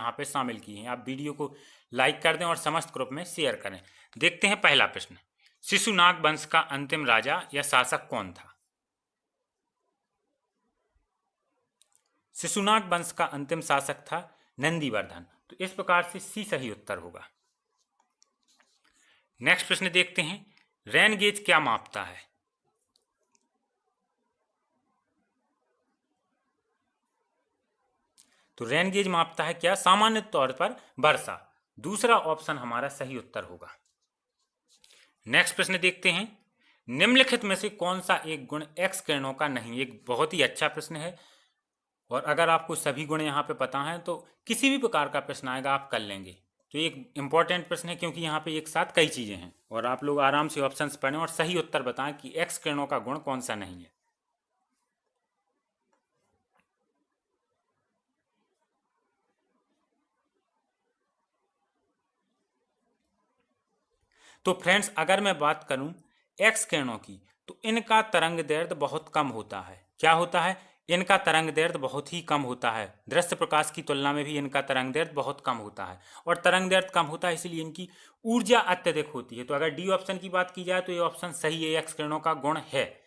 यहाँ पे शामिल किए हैं। आप वीडियो को लाइक कर दें और समस्त ग्रुप में शेयर करें। देखते हैं पहला प्रश्न, शिशुनाग वंश का अंतिम राजा या शासक कौन था? शिशुनाग वंश का अंतिम शासक था नंदीवर्धन। तो इस प्रकार से सी सही उत्तर होगा। नेक्स्ट प्रश्न देखते हैं, रेन गेज क्या मापता है? तो रेन गेज मापता है क्या? सामान्य तौर पर वर्षा। दूसरा ऑप्शन हमारा सही उत्तर होगा। नेक्स्ट प्रश्न देखते हैं, निम्नलिखित में से कौन सा एक गुण एक्स किरणों का नहीं? एक बहुत ही अच्छा प्रश्न है और अगर आपको सभी गुण यहाँ पे पता हैं तो किसी भी प्रकार का प्रश्न आएगा आप कर लेंगे। तो एक इंपॉर्टेंट प्रश्न है क्योंकि यहाँ पे एक साथ कई चीजें हैं और आप लोग आराम से ऑप्शंस पढ़ें और सही उत्तर बताएं कि एक्स किरणों का गुण कौन सा नहीं है। तो फ्रेंड्स, अगर मैं बात करूं एक्स किरणों की तो इनका तरंग दैर्ध्य बहुत कम होता है। क्या होता है? इनका तरंग दैर्ध्य बहुत ही कम होता है। दृश्य प्रकाश की तुलना में भी इनका तरंग दैर्ध्य बहुत कम होता है और तरंग दैर्ध्य कम होता है इसलिए इनकी ऊर्जा अत्यधिक होती है। तो अगर डी ऑप्शन की बात की जाए तो ये ऑप्शन सही है, एक्स किरणों का गुण है।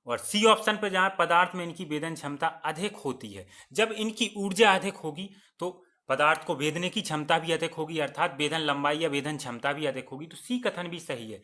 और सी ऑप्शन पर जहाँ पदार्थ में इनकी वेदन क्षमता अधिक होती है, जब इनकी ऊर्जा अधिक होगी तो पदार्थ को भेदने की क्षमता भी अधिक होगी, अर्थात वेदन लंबाई या वेदन क्षमता भी अधिक होगी। तो सी कथन भी सही है।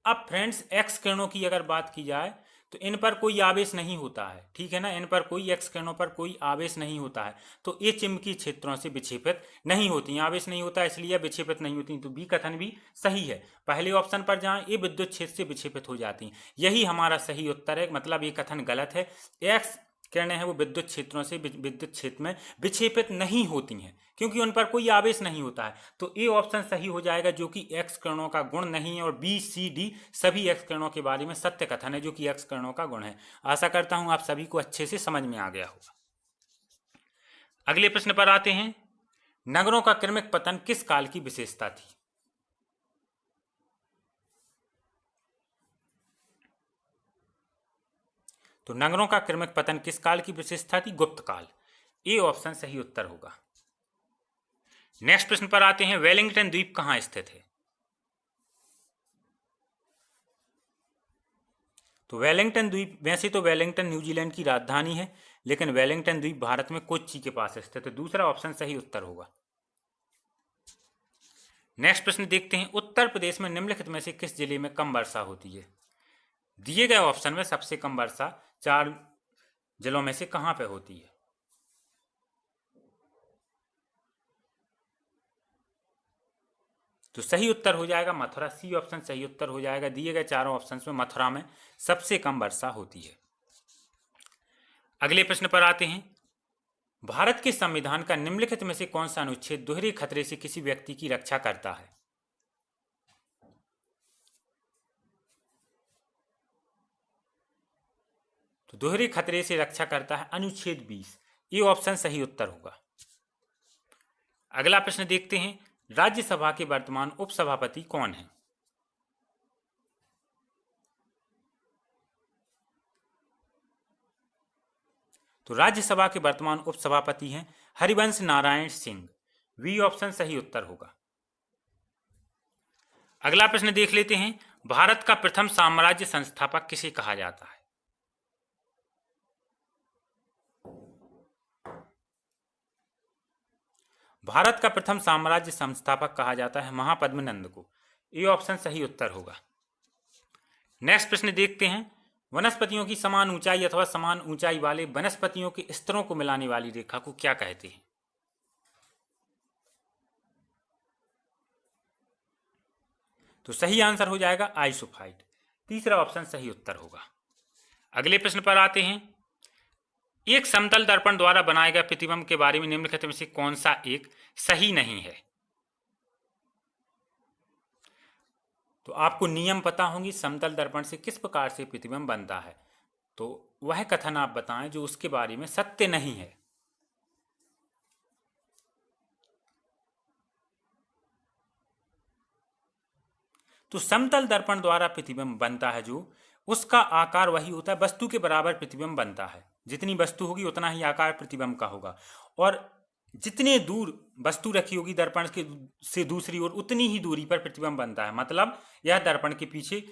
अब फ्रेंड्स, एक्स किरणों की अगर बात की जाए तो इन पर कोई आवेश नहीं होता है, ठीक है ना। इन पर कोई एक्स किरणों पर कोई आवेश नहीं होता है तो ये चुंबकीय क्षेत्रों से विक्षेपित नहीं होती, आवेश नहीं होता इसलिए विक्षेपित नहीं होती। तो बी कथन भी सही है। पहले ऑप्शन पर जहां ये विद्युत क्षेत्र से विक्षेपित हो जाती हैं, यही हमारा सही उत्तर है। मतलब ये कथन गलत है। एक्स किरणें हैं वो विद्युत क्षेत्रों से विद्युत क्षेत्र में विक्षेपित नहीं होती हैं क्योंकि उन पर कोई आवेश नहीं होता है। तो ए ऑप्शन सही हो जाएगा जो कि एक्स किरणों का गुण नहीं है। और बी सी डी सभी एक्स किरणों के बारे में सत्य कथन है जो कि एक्स किरणों का गुण है। आशा करता हूं आप सभी को अच्छे से समझ में आ गया होगा। अगले प्रश्न पर आते हैं, नगरों का क्रमिक पतन किस काल की विशेषता थी? तो नगरों का क्रमिक पतन किस काल की विशेषता थी? गुप्त काल। ए ऑप्शन सही उत्तर होगा। नेक्स्ट प्रश्न पर आते हैं, वेलिंगटन द्वीप कहां स्थित है? तो वेलिंगटन द्वीप, वैसे तो वेलिंगटन न्यूजीलैंड की राजधानी है लेकिन वेलिंगटन द्वीप भारत में कोच्चि के पास स्थित है। दूसरा ऑप्शन सही उत्तर होगा। नेक्स्ट प्रश्न देखते हैं, उत्तर प्रदेश में निम्नलिखित में से किस जिले में कम वर्षा होती है? दिए गए ऑप्शन में सबसे कम वर्षा 4 जिलों में से कहां पे होती है? तो सही उत्तर हो जाएगा मथुरा। सी ऑप्शन सही उत्तर हो जाएगा। दिए गए चारों ऑप्शन में मथुरा में सबसे कम वर्षा होती है। अगले प्रश्न पर आते हैं, भारत के संविधान का निम्नलिखित में से कौन सा अनुच्छेद दोहरे खतरे से किसी व्यक्ति की रक्षा करता है? तो दोहरे खतरे से रक्षा करता है अनुच्छेद 20। ये ऑप्शन सही उत्तर होगा। अगला प्रश्न देखते हैं, राज्यसभा के वर्तमान उपसभापति कौन है? तो राज्यसभा के वर्तमान उपसभापति हैं हरिवंश नारायण सिंह। वी ऑप्शन सही उत्तर होगा। अगला प्रश्न देख लेते हैं, भारत का प्रथम साम्राज्य संस्थापक किसे कहा जाता है? भारत का प्रथम साम्राज्य संस्थापक कहा जाता है महापद्मनंद को। ये ऑप्शन सही उत्तर होगा। नेक्स्ट प्रश्न देखते हैं, वनस्पतियों की समान ऊंचाई अथवा समान ऊंचाई वाले वनस्पतियों के स्तरों को मिलाने वाली रेखा को क्या कहते हैं? तो सही आंसर हो जाएगा आइसोफाइट। तीसरा ऑप्शन सही उत्तर होगा। अगले प्रश्न पर आते हैं, एक समतल दर्पण द्वारा बनाए गए प्रतिबिंब के बारे में निम्नलिखित में से कौन सा एक सही नहीं है? तो आपको नियम पता होंगे समतल दर्पण से किस प्रकार से प्रतिबिंब बनता है, तो वह कथन आप बताएं जो उसके बारे में सत्य नहीं है। तो समतल दर्पण द्वारा प्रतिबिंब बनता है जो उसका आकार वही होता है, वस्तु के बराबर प्रतिबिंब बनता है। जितनी वस्तु होगी उतना ही आकार प्रतिबिंब का होगा। और जितने दूर वस्तु रखी होगी दर्पण के से दूसरी ओर उतनी ही दूरी पर प्रतिबिंब बनता है। मतलब यह दर्पण के पीछे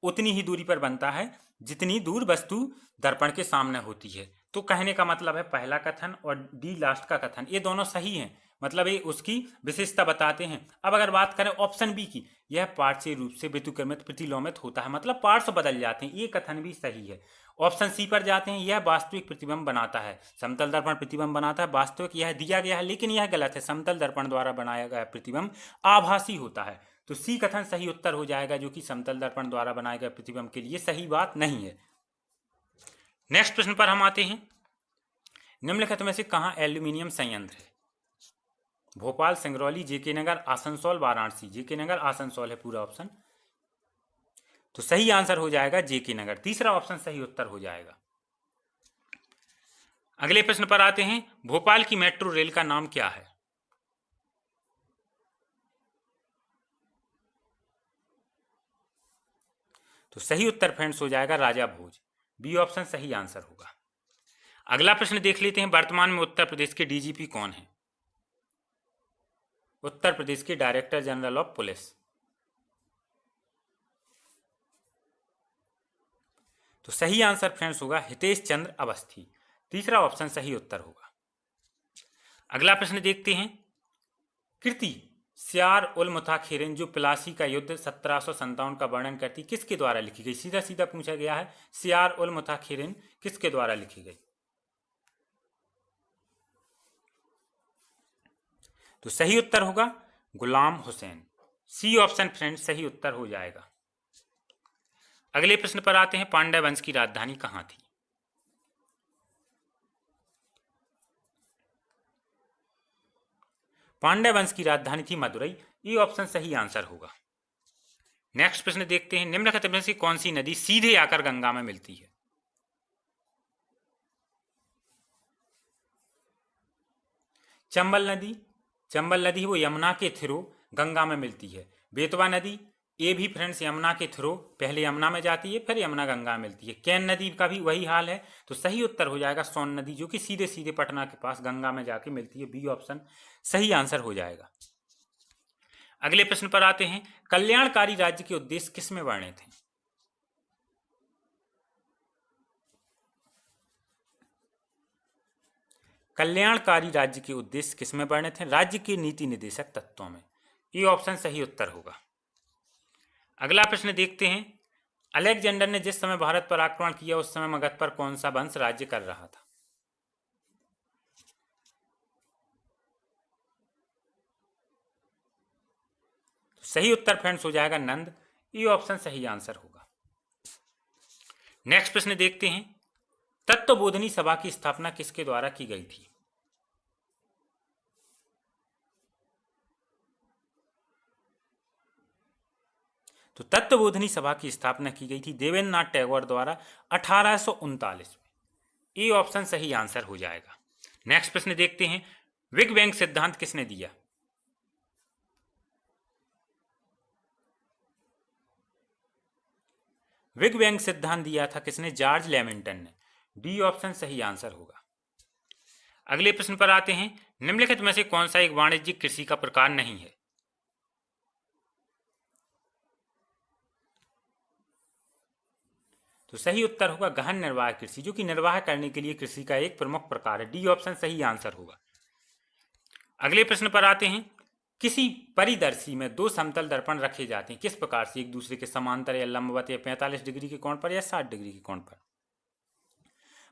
उतनी ही दूरी पर बनता है जितनी दूर वस्तु दर्पण के सामने होती है। तो कहने का मतलब है पहला कथन और डी लास्ट का कथन ये दोनों सही हैं, मतलब ये उसकी विशेषता बताते हैं। अब अगर बात करें ऑप्शन बी की, यह पार्श्व रूप से व्यतिक्रमित प्रतिलोमित होता है, मतलब पार्श्व बदल जाते हैं, ये कथन भी सही है। ऑप्शन सी पर जाते हैं, यह वास्तविक प्रतिबिंब बनाता है, समतल दर्पण प्रतिबिंब बनाता है, वास्तविक यह दिया गया है लेकिन यह गलत है, समतल दर्पण द्वारा बनाया गया प्रतिबिंब आभासी होता है। तो सी कथन सही उत्तर हो जाएगा, जो कि समतल दर्पण द्वारा बनाए गए प्रतिबिंब के लिए सही बात नहीं है। नेक्स्ट प्रश्न पर हम आते हैं, निम्नलिखित में से कहाँ एल्यूमिनियम संयंत्र है? भोपाल, सिंगरौली, जेके नगर, आसनसोल, वाराणसी। जेके नगर, आसनसोल है पूरा ऑप्शन। तो सही आंसर हो जाएगा जेके नगर, तीसरा ऑप्शन सही उत्तर हो जाएगा। अगले प्रश्न पर आते हैं, भोपाल की मेट्रो रेल का नाम क्या है? तो सही उत्तर फ्रेंड्स हो जाएगा राजा भोज, बी ऑप्शन सही आंसर होगा। अगला प्रश्न देख लेते हैं, वर्तमान में उत्तर प्रदेश के डीजीपी कौन है? उत्तर प्रदेश के डायरेक्टर जनरल ऑफ पुलिस। तो सही आंसर फ्रेंड्स होगा हितेश चंद्र अवस्थी, तीसरा ऑप्शन सही उत्तर होगा। अगला प्रश्न देखते हैं, कृति सियार उल मुताखिरिन जो प्लासी का युद्ध 1757 का वर्णन करती किसके द्वारा लिखी गई? सीधा सीधा पूछा गया है, सियार उल मुताखिरिन किसके द्वारा लिखी गई? तो सही उत्तर होगा Ghulam Hussain, C option friends सही उत्तर हो जाएगा। अगले प्रश्न पर आते हैं, पांड्य वंश की राजधानी कहां थी? पांड्य वंश की राजधानी थी मदुरई, ये ऑप्शन सही आंसर होगा। नेक्स्ट प्रश्न देखते हैं, निम्नलिखित में से कौन सी नदी सीधे आकर गंगा में मिलती है? चंबल नदी, चंबल नदी वो यमुना के थ्रू गंगा में मिलती है। बेतवा नदी ये भी फ्रेंड्स यमुना के थ्रू पहले यमुना में जाती है फिर यमुना गंगा में मिलती है। कैन नदी का भी वही हाल है। तो सही उत्तर हो जाएगा सोन नदी, जो कि सीधे सीधे पटना के पास गंगा में जाके मिलती है, बी ऑप्शन सही आंसर हो जाएगा। अगले प्रश्न पर आते हैं, कल्याणकारी राज्य के उद्देश्य किसमें वर्णित हैं? कल्याणकारी राज्य के उद्देश्य किसमें वर्णित हैं? राज्य के नीति निर्देशक तत्वों में, ये ऑप्शन सही उत्तर होगा। अगला प्रश्न देखते हैं, अलेक्जेंडर ने जिस समय भारत पर आक्रमण किया उस समय मगध पर कौन सा वंश राज्य कर रहा था? तो सही उत्तर फ्रेंड्स हो जाएगा नंद, ये ऑप्शन सही आंसर होगा। नेक्स्ट प्रश्न देखते हैं, तत्वबोधिनी सभा की स्थापना किसके द्वारा की गई थी? तो तत्वबोधिनी सभा की स्थापना की गई थी देवेंद्र नाथ टैगोर द्वारा 1839 में, ये ऑप्शन सही आंसर हो जाएगा। नेक्स्ट प्रश्न देखते हैं, बिग बैंग सिद्धांत किसने दिया? बिग बैंग सिद्धांत दिया था किसने? जॉर्ज लेमिंगटन ने, डी ऑप्शन सही आंसर होगा। अगले प्रश्न पर आते हैं, निम्नलिखित में से कौन सा एक वाणिज्यिक कृषि का प्रकार नहीं है? तो सही उत्तर होगा गहन निर्वाह कृषि, जो कि निर्वाह करने के लिए कृषि का एक प्रमुख प्रकार है, डी ऑप्शन सही आंसर होगा। अगले प्रश्न पर आते हैं, किसी परिदर्शी में दो समतल दर्पण रखे जाते हैं किस प्रकार से? एक दूसरे के समांतर या लंबवत या 45 डिग्री के कोण पर या 60 डिग्री के कोण पर।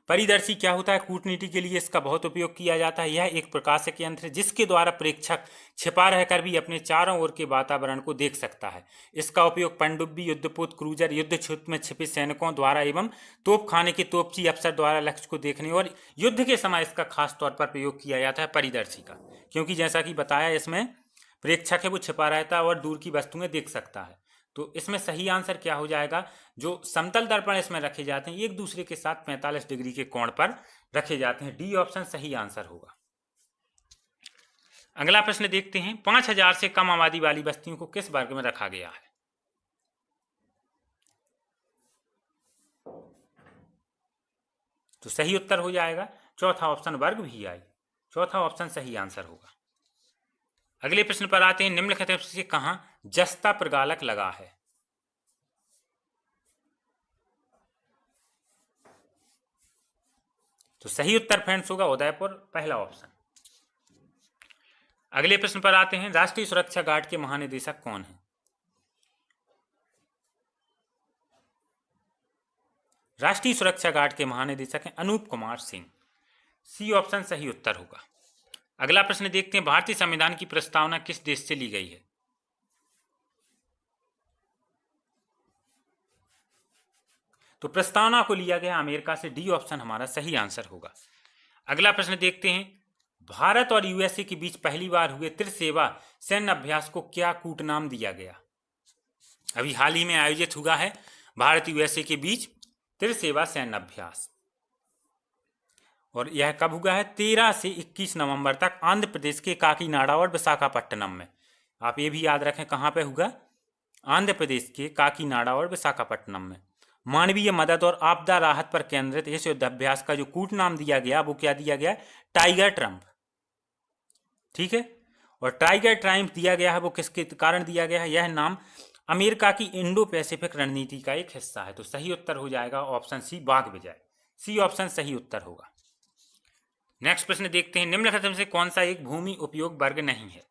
परिदर्शी क्या होता है? कूटनीति के लिए इसका बहुत उपयोग किया जाता है। यह एक प्रकाशक यंत्र है जिसके द्वारा प्रेक्षक छिपा रहकर भी अपने चारों ओर के वातावरण को देख सकता है। इसका उपयोग पनडुब्बी, युद्धपोत, क्रूजर, युद्ध क्षेत्र में छिपे सैनिकों द्वारा एवं तोपखाने के तोपची अफसर द्वारा लक्ष्य को देखने और युद्ध के समय इसका खास तौर पर प्रयोग किया जाता है परिदर्शी का, क्योंकि जैसा कि बताया इसमें प्रेक्षक है वो छिपा रहता है और दूर की वस्तुएं देख सकता है। तो इसमें सही आंसर क्या हो जाएगा? जो समतल दर्पण इसमें रखे जाते हैं एक दूसरे के साथ 45 डिग्री के कोण पर रखे जाते हैं, डी ऑप्शन सही आंसर होगा। अगला प्रश्न देखते हैं, 5000 से कम आबादी वाली बस्तियों को किस वर्ग में रखा गया है? तो सही उत्तर हो जाएगा चौथा ऑप्शन वर्ग भी आई, चौथा ऑप्शन सही आंसर होगा। अगले प्रश्न पर आते हैं, निम्नलिखित में से कहां जस्ता प्रगालक लगा है? तो सही उत्तर फ्रेंड्स होगा उदयपुर, पहला ऑप्शन। अगले प्रश्न पर आते हैं, राष्ट्रीय सुरक्षा गार्ड के महानिदेशक कौन है? राष्ट्रीय सुरक्षा गार्ड के महानिदेशक हैं अनूप कुमार सिंह, सी ऑप्शन सही उत्तर होगा। अगला प्रश्न देखते हैं, भारतीय संविधान की प्रस्तावना किस देश से ली गई है? तो प्रस्तावना को लिया गया अमेरिका से, डी ऑप्शन हमारा सही आंसर होगा। अगला प्रश्न देखते हैं, भारत और यूएसए के बीच पहली बार हुए त्रिसेवा सैन्य अभ्यास को क्या कूटनाम दिया गया? अभी हाल ही में आयोजित हुआ है भारत यूएसए के बीच त्रिसेवा सैन्य अभ्यास, और यह कब हुआ है? 13 से 21 नवंबर तक आंध्र प्रदेश के काकीनाडा और विशाखापट्टनम में। आप ये भी याद रखें कहाँ पे हुआ? आंध्र प्रदेश के काकीनाडा और विशाखापट्टनम में। मानवीय मदद और आपदा राहत पर केंद्रित इस युद्धाभ्यास का जो कूट नाम दिया गया वो क्या दिया गया? Tiger Trump. ठीक है, और टाइगर ट्रायम्फ दिया गया है वो किसके कारण दिया गया है? यह नाम अमेरिका की इंडो पैसिफिक रणनीति का एक हिस्सा है। तो सही उत्तर हो जाएगा ऑप्शन सी, बाघ विजय, सी ऑप्शन सही उत्तर होगा। नेक्स्ट प्रश्न देखते हैं, निम्नलिखित में से कौन सा एक भूमि उपयोग वर्ग नहीं है?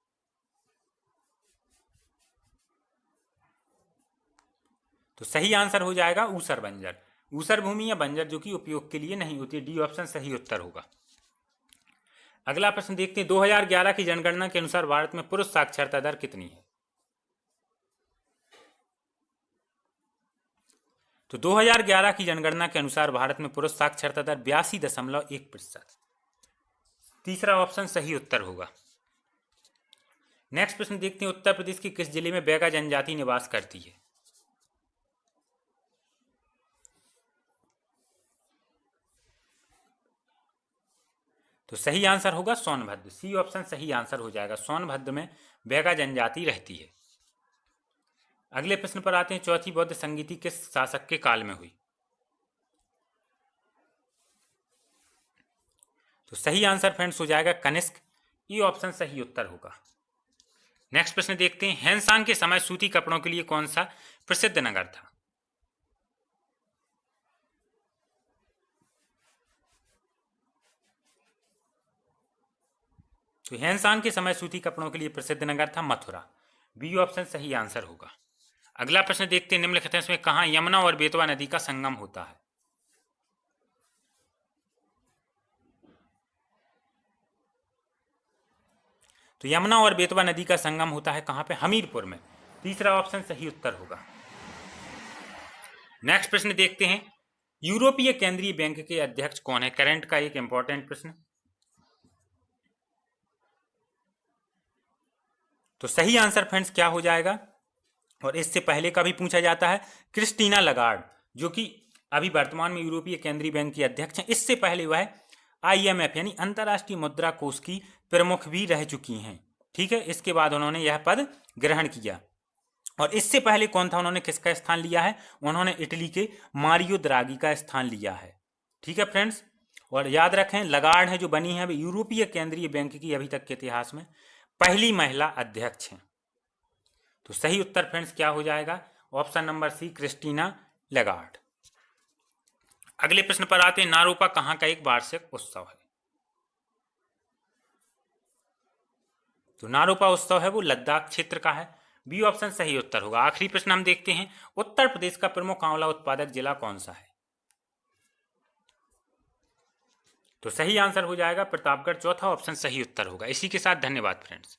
तो सही आंसर हो जाएगा ऊसर बंजर, ऊसर भूमि या बंजर जो कि उपयोग के लिए नहीं होती, डी ऑप्शन सही उत्तर होगा। अगला प्रश्न देखते हैं, 2011 की जनगणना के अनुसार भारत में पुरुष साक्षरता दर कितनी है? तो 2011 की जनगणना के अनुसार भारत में पुरुष साक्षरता दर 82.1%, तीसरा ऑप्शन सही उत्तर होगा। नेक्स्ट प्रश्न देखते हैं, उत्तर प्रदेश के किस जिले में बैगा जनजाति निवास करती है? तो सही आंसर होगा सोनभद्र, सी ऑप्शन सही आंसर हो जाएगा। सोनभद्र में बैगा जनजाति रहती है। अगले प्रश्न पर आते हैं, चौथी बौद्ध संगीति किस शासक के काल में हुई? तो सही आंसर फ्रेंड्स हो जाएगा कनिष्क, ये ऑप्शन सही उत्तर होगा। नेक्स्ट प्रश्न देखते हैं, हैनसांग के समय सूती कपड़ों के लिए कौन सा प्रसिद्ध नगर था? तो हैनसांग के समय सूती कपड़ों के लिए प्रसिद्ध नगर था मथुरा, बी ऑप्शन सही आंसर होगा। अगला प्रश्न देखते हैं, निम्नलिखित में कहां यमुना और बेतवा नदी का संगम होता है? तो यमुना और बेतवा नदी का संगम होता है कहां पे? हमीरपुर में, तीसरा ऑप्शन सही उत्तर होगा। नेक्स्ट प्रश्न देखते हैं, यूरोपीय केंद्रीय बैंक के अध्यक्ष कौन है? करंट का एक इंपॉर्टेंट प्रश्न। तो सही आंसर फ्रेंड्स क्या हो जाएगा? और इससे पहले का भी पूछा जाता है, क्रिस्टीना लगार्ड, जो कि अभी वर्तमान में यूरोपीय केंद्रीय बैंक की अध्यक्ष हैं। इससे पहले वह IMF यानी अंतर्राष्ट्रीय मुद्रा कोष की प्रमुख भी रह चुकी हैं। ठीक है, इसके बाद उन्होंने यह पद ग्रहण किया। और इससे पहले कौन था? उन्होंने किसका स्थान लिया है? उन्होंने इटली के मारियो द्रागी का स्थान लिया है। ठीक है फ्रेंड्स, और याद रखें लगार्ड है जो बनी है यूरोपीय केंद्रीय बैंक की अभी तक के इतिहास में पहली महिला अध्यक्ष हैं। तो सही उत्तर फ्रेंड्स क्या हो जाएगा? Option number C, Christine Lagarde. अगले प्रश्न पर आते हैं, नारोपा कहां का एक वार्षिक उत्सव है? तो नारोपा उत्सव है वो लद्दाख क्षेत्र का है, बी ऑप्शन सही उत्तर होगा। आखिरी प्रश्न हम देखते हैं, उत्तर प्रदेश का प्रमुख आंवला उत्पादक जिला कौन सा है? तो सही आंसर हो जाएगा प्रतापगढ़, चौथा ऑप्शन सही उत्तर होगा। इसी के साथ धन्यवाद फ्रेंड्स।